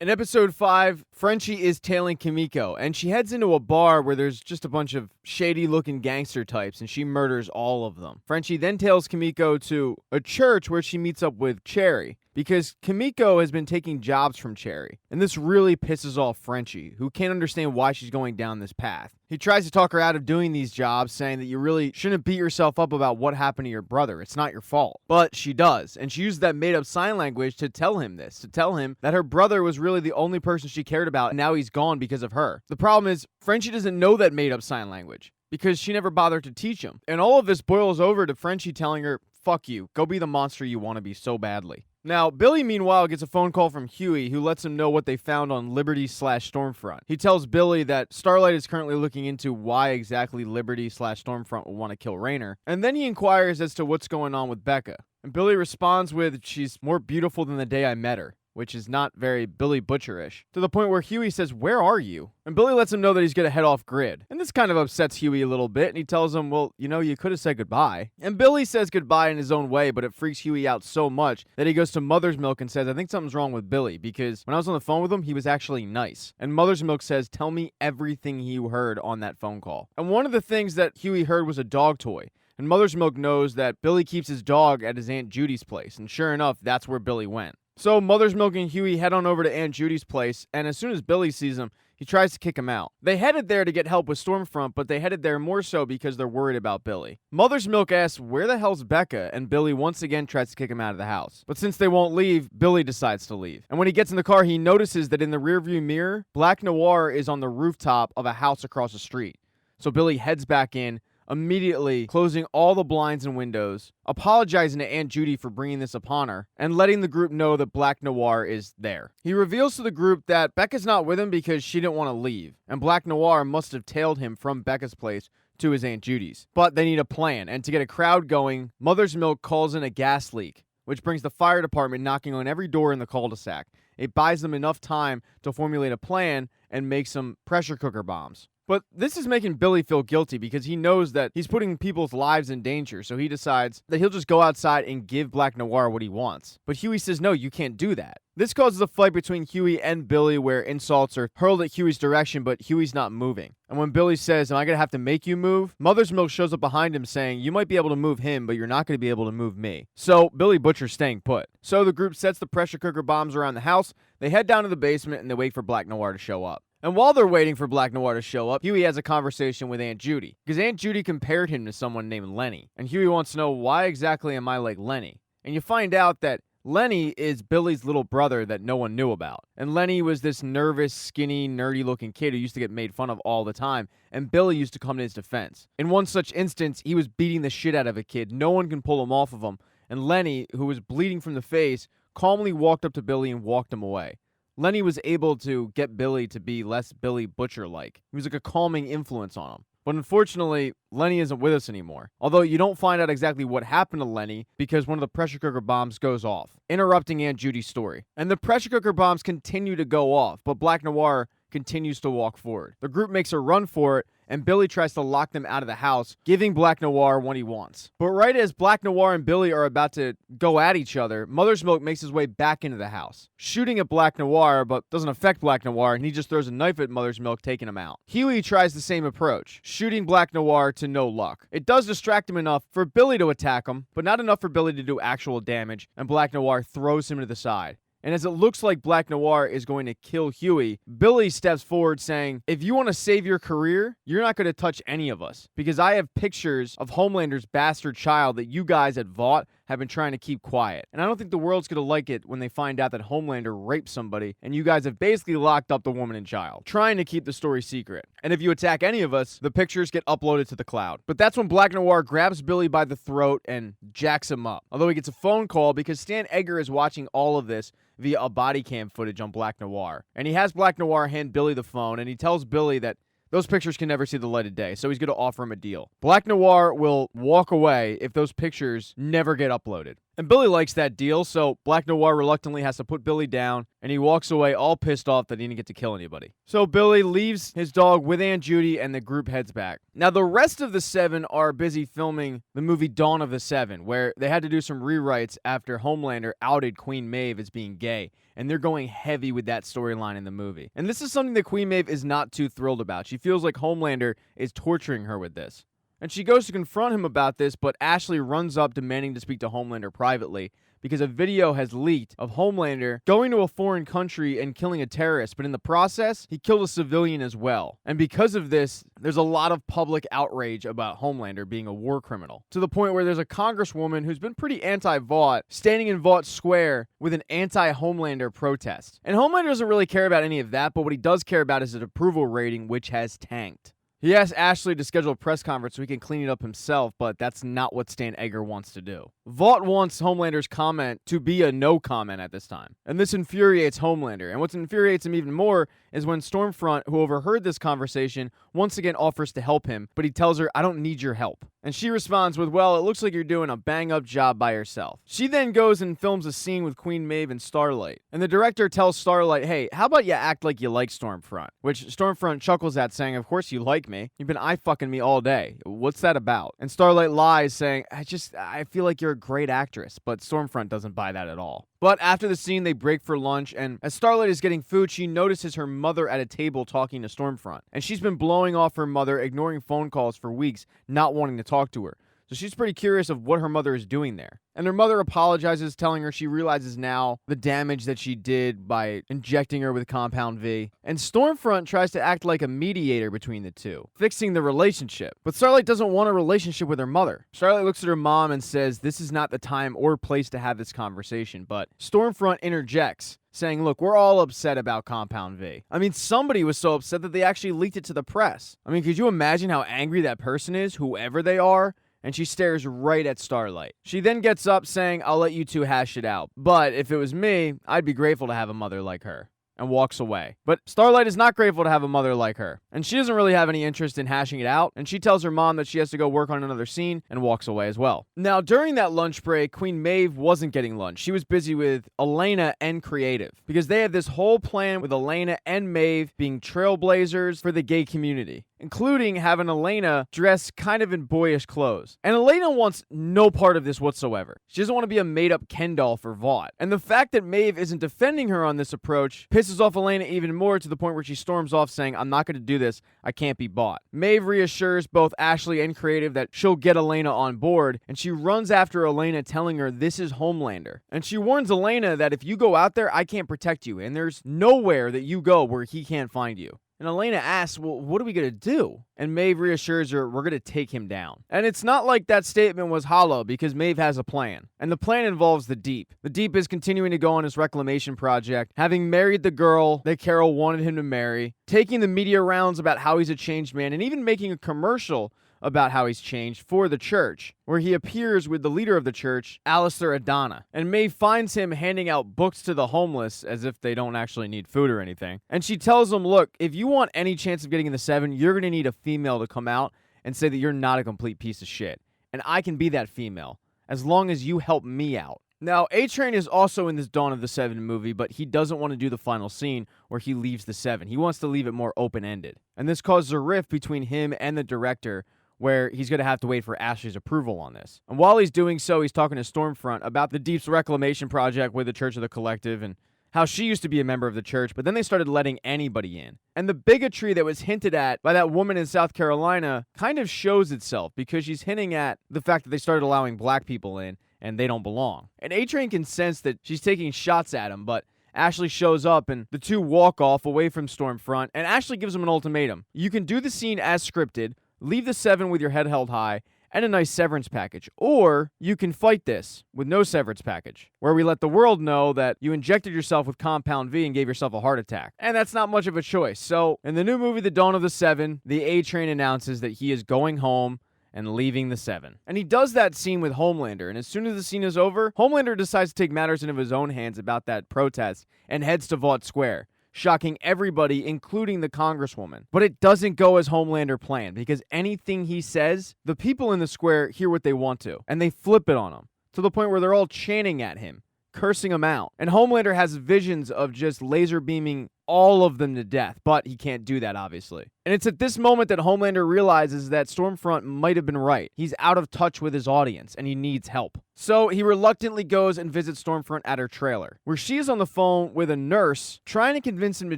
In episode 5, Frenchie is tailing Kimiko, and she heads into a bar where there's just a bunch of shady-looking gangster types, and she murders all of them. Frenchie then tails Kimiko to a church where she meets up with Cherry, because Kimiko has been taking jobs from Cherry, and this really pisses off Frenchie, who can't understand why she's going down this path. He tries to talk her out of doing these jobs, saying that you really shouldn't beat yourself up about what happened to your brother. It's not your fault. But she does, and she uses that made-up sign language to tell him this, to tell him that her brother was really the only person she cared about, and now he's gone because of her. The problem is, Frenchie doesn't know that made-up sign language, because she never bothered to teach him. And all of this boils over to Frenchie telling her, fuck you, go be the monster you want to be so badly. Now, Billy, meanwhile, gets a phone call from Huey, who lets him know what they found on Liberty/Stormfront. He tells Billy that Starlight is currently looking into why exactly Liberty/Stormfront will want to kill Raynor, and then he inquires as to what's going on with Becca. And Billy responds with, she's more beautiful than the day I met her, which is not very Billy Butcher-ish, to the point where Huey says, where are you? And Billy lets him know that he's going to head off grid. And this kind of upsets Huey a little bit, and he tells him, well, you could have said goodbye. And Billy says goodbye in his own way, but it freaks Huey out so much that he goes to Mother's Milk and says, I think something's wrong with Billy, because when I was on the phone with him, he was actually nice. And Mother's Milk says, tell me everything you heard on that phone call. And one of the things that Huey heard was a dog toy. And Mother's Milk knows that Billy keeps his dog at his Aunt Judy's place, and sure enough, that's where Billy went. So Mother's Milk and Huey head on over to Aunt Judy's place, and as soon as Billy sees him, he tries to kick him out. They headed there to get help with Stormfront, but they headed there more so because they're worried about Billy. Mother's Milk asks, where the hell's Becca? And Billy once again tries to kick him out of the house. But since they won't leave, Billy decides to leave. And when he gets in the car, he notices that in the rearview mirror, Black Noir is on the rooftop of a house across the street. So Billy heads back in, immediately closing all the blinds and windows, apologizing to Aunt Judy for bringing this upon her, and letting the group know that Black Noir is there. He reveals to the group that Becca's not with him because she didn't want to leave, and Black Noir must have tailed him from Becca's place to his Aunt Judy's. But they need a plan, and to get a crowd going, Mother's Milk calls in a gas leak, which brings the fire department knocking on every door in the cul-de-sac. It buys them enough time to formulate a plan and make some pressure cooker bombs. But this is making Billy feel guilty because he knows that he's putting people's lives in danger, so he decides that he'll just go outside and give Black Noir what he wants. But Huey says, no, you can't do that. This causes a fight between Huey and Billy where insults are hurled at Huey's direction, but Huey's not moving. And when Billy says, am I going to have to make you move? Mother's Milk shows up behind him saying, you might be able to move him, but you're not going to be able to move me. So Billy Butcher's staying put. So the group sets the pressure cooker bombs around the house, they head down to the basement, and they wait for Black Noir to show up. And while they're waiting for Black Noir to show up, Huey has a conversation with Aunt Judy, because Aunt Judy compared him to someone named Lenny. And Huey wants to know, why exactly am I like Lenny? And you find out that Lenny is Billy's little brother that no one knew about. And Lenny was this nervous, skinny, nerdy-looking kid who used to get made fun of all the time, and Billy used to come to his defense. In one such instance, he was beating the shit out of a kid. No one can pull him off of him. And Lenny, who was bleeding from the face, calmly walked up to Billy and walked him away. Lenny was able to get Billy to be less Billy Butcher-like. He was like a calming influence on him. But unfortunately, Lenny isn't with us anymore. Although you don't find out exactly what happened to Lenny because one of the pressure cooker bombs goes off, interrupting Aunt Judy's story. And the pressure cooker bombs continue to go off, but Black Noir continues to walk forward. The group makes a run for it, and Billy tries to lock them out of the house, giving Black Noir what he wants. But right as Black Noir and Billy are about to go at each other, Mother's Milk makes his way back into the house, shooting at Black Noir, but doesn't affect Black Noir, and he just throws a knife at Mother's Milk, taking him out. Huey tries the same approach, shooting Black Noir to no luck. It does distract him enough for Billy to attack him, but not enough for Billy to do actual damage, and Black Noir throws him to the side. And as it looks like Black Noir is going to kill Huey, Billy steps forward saying, if you want to save your career, you're not going to touch any of us. Because I have pictures of Homelander's bastard child that you guys at Vought have been trying to keep quiet. And I don't think the world's going to like it when they find out that Homelander raped somebody and you guys have basically locked up the woman and child, trying to keep the story secret. And if you attack any of us, the pictures get uploaded to the cloud. But that's when Black Noir grabs Billy by the throat and jacks him up. Although he gets a phone call because Stan Edgar is watching all of this via a body cam footage on Black Noir. And he has Black Noir hand Billy the phone, and he tells Billy that those pictures can never see the light of day, so he's going to offer him a deal. Black Noir will walk away if those pictures never get uploaded. And Billy likes that deal, so Black Noir reluctantly has to put Billy down, and he walks away all pissed off that he didn't get to kill anybody. So Billy leaves his dog with Aunt Judy, and the group heads back. Now, the rest of the Seven are busy filming the movie Dawn of the Seven, where they had to do some rewrites after Homelander outed Queen Maeve as being gay, and they're going heavy with that storyline in the movie. And this is something that Queen Maeve is not too thrilled about. She feels like Homelander is torturing her with this. And she goes to confront him about this, but Ashley runs up demanding to speak to Homelander privately because a video has leaked of Homelander going to a foreign country and killing a terrorist, but in the process, he killed a civilian as well. And because of this, there's a lot of public outrage about Homelander being a war criminal, to the point where there's a congresswoman who's been pretty anti-Vought standing in Vought Square with an anti-Homelander protest. And Homelander doesn't really care about any of that, but what he does care about is his approval rating, which has tanked. He asked Ashley to schedule a press conference so he can clean it up himself, but that's not what Stan Egger wants to do. Vought wants Homelander's comment to be a no comment at this time, and this infuriates Homelander. And what infuriates him even more is when Stormfront, who overheard this conversation, once again offers to help him, but he tells her, "I don't need your help." And she responds with, "Well, it looks like you're doing a bang-up job by yourself." She then goes and films a scene with Queen Maeve and Starlight. And the director tells Starlight, "Hey, how about you act like you like Stormfront?" Which Stormfront chuckles at, saying, "Of course you like me. You've been eye-fucking me all day. What's that about?" And Starlight lies, saying, I feel like you're a great actress." But Stormfront doesn't buy that at all. But after the scene, they break for lunch, and as Starlight is getting food, she notices her mother at a table talking to Stormfront. And she's been blowing off her mother, ignoring phone calls for weeks, not wanting to talk to her. So she's pretty curious of what her mother is doing there. And her mother apologizes, telling her she realizes now the damage that she did by injecting her with Compound V. And Stormfront tries to act like a mediator between the two, fixing the relationship. But Starlight doesn't want a relationship with her mother. Starlight looks at her mom and says this is not the time or place to have this conversation. But Stormfront interjects, saying, "Look, we're all upset about Compound V. I mean, somebody was so upset that they actually leaked it to the press. I mean, could you imagine how angry that person is, whoever they are?" And she stares right at Starlight. She then gets up saying, "I'll let you two hash it out. But if it was me, I'd be grateful to have a mother like her." And walks away. But Starlight is not grateful to have a mother like her. And she doesn't really have any interest in hashing it out. And she tells her mom that she has to go work on another scene and walks away as well. Now, during that lunch break, Queen Maeve wasn't getting lunch. She was busy with Elena and Creative, because they had this whole plan with Elena and Maeve being trailblazers for the gay community, including having Elena dress kind of in boyish clothes. And Elena wants no part of this whatsoever. She doesn't want to be a made-up Ken doll for Vought. And the fact that Maeve isn't defending her on this approach pisses off Elena even more, to the point where she storms off saying, "I'm not going to do this. I can't be bought." Maeve reassures both Ashley and Creative that she'll get Elena on board, and she runs after Elena, telling her this is Homelander. And she warns Elena that if you go out there, I can't protect you, and there's nowhere that you go where he can't find you. And Elena asks, "Well, what are we going to do?" And Maeve reassures her, "We're going to take him down." And it's not like that statement was hollow, because Maeve has a plan. And the plan involves the Deep. The Deep is continuing to go on his reclamation project, having married the girl that Carol wanted him to marry, taking the media rounds about how he's a changed man, and even making a commercial about how he's changed for the church, where he appears with the leader of the church, Alistair Adana. And Maeve finds him handing out books to the homeless as if they don't actually need food or anything. And she tells him, "Look, if you want any chance of getting in the Seven, you're going to need a female to come out and say that you're not a complete piece of shit. And I can be that female, as long as you help me out." Now, A-Train is also in this Dawn of the Seven movie, but he doesn't want to do the final scene where he leaves the Seven. He wants to leave it more open-ended. And this causes a rift between him and the director, where he's going to have to wait for Ashley's approval on this. And while he's doing so, he's talking to Stormfront about the Deep's reclamation project with the Church of the Collective and how she used to be a member of the church, but then they started letting anybody in. And the bigotry that was hinted at by that woman in South Carolina kind of shows itself, because she's hinting at the fact that they started allowing black people in and they don't belong. And A-Train can sense that she's taking shots at him, but Ashley shows up and the two walk off away from Stormfront, and Ashley gives him an ultimatum. You can do the scene as scripted, leave the Seven with your head held high, and a nice severance package. Or you can fight this with no severance package, where we let the world know that you injected yourself with Compound V and gave yourself a heart attack. And that's not much of a choice. So, in the new movie, The Dawn of the Seven, the A-Train announces that he is going home and leaving the Seven. And he does that scene with Homelander, and as soon as the scene is over, Homelander decides to take matters into his own hands about that protest and heads to Vought Square, shocking everybody, including the Congresswoman. But it doesn't go as Homelander planned, because anything he says, the people in the square hear what they want to, and they flip it on him, to the point where they're all chanting at him, cursing him out. And Homelander has visions of just laser beaming all of them to death, but he can't do that, obviously. And it's at this moment that Homelander realizes that Stormfront might have been right. He's out of touch with his audience, and he needs help. So he reluctantly goes and visits Stormfront at her trailer, where she is on the phone with a nurse trying to convince him to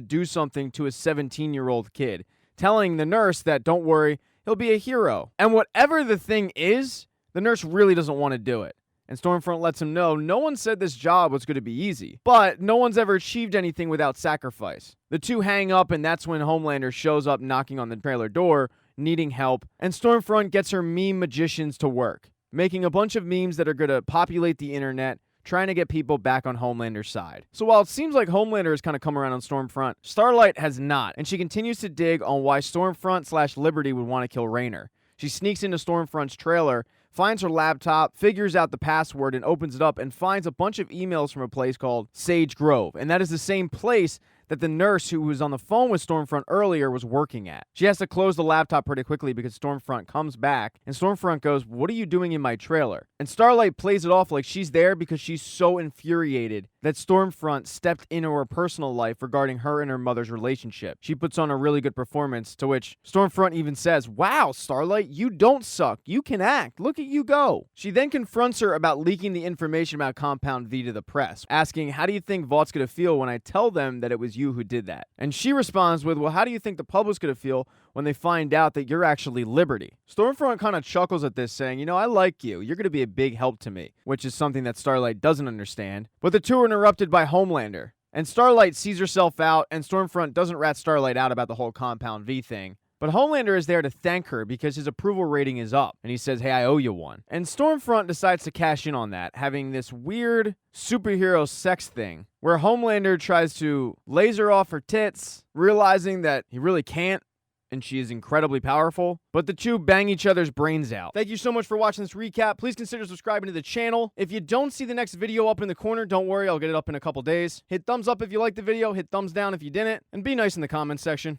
do something to his 17-year-old kid, telling the nurse that, don't worry, he'll be a hero. And whatever the thing is, the nurse really doesn't want to do it. And Stormfront lets him know no one said this job was going to be easy, but no one's ever achieved anything without sacrifice. The two hang up, and that's when Homelander shows up knocking on the trailer door, needing help, and Stormfront gets her meme magicians to work, making a bunch of memes that are going to populate the internet, trying to get people back on Homelander's side. So while it seems like Homelander has kind of come around on Stormfront, Starlight has not, and she continues to dig on why Stormfront/Liberty would want to kill Raynor. She sneaks into Stormfront's trailer, finds her laptop, figures out the password, and opens it up and finds a bunch of emails from a place called Sage Grove. And that is the same place that the nurse who was on the phone with Stormfront earlier was working at. She has to close the laptop pretty quickly because Stormfront comes back, and Stormfront goes, "What are you doing in my trailer?" And Starlight plays it off like she's there because she's so infuriated that Stormfront stepped into her personal life regarding her and her mother's relationship. She puts on a really good performance, to which Stormfront even says, "Wow, Starlight, you don't suck. You can act. Look at you go." She then confronts her about leaking the information about Compound V to the press, asking, "How do you think Vaught's gonna feel when I tell them that it was you who did that?" And she responds with, "Well, how do you think the public's gonna feel when they find out that you're actually Liberty?" Stormfront kind of chuckles at this, saying, "I like you. You're gonna be a big help to me," which is something that Starlight doesn't understand. But the two are interrupted by Homelander, and Starlight sees herself out, and Stormfront doesn't rat Starlight out about the whole Compound V thing. But Homelander is there to thank her because his approval rating is up, and he says, "Hey, I owe you one." And Stormfront decides to cash in on that, having this weird superhero sex thing, where Homelander tries to laser off her tits, realizing that he really can't, and she is incredibly powerful, but the two bang each other's brains out. Thank you so much for watching this recap. Please consider subscribing to the channel. If you don't see the next video up in the corner, don't worry, I'll get it up in a couple days. Hit thumbs up if you liked the video, hit thumbs down if you didn't, and be nice in the comments section.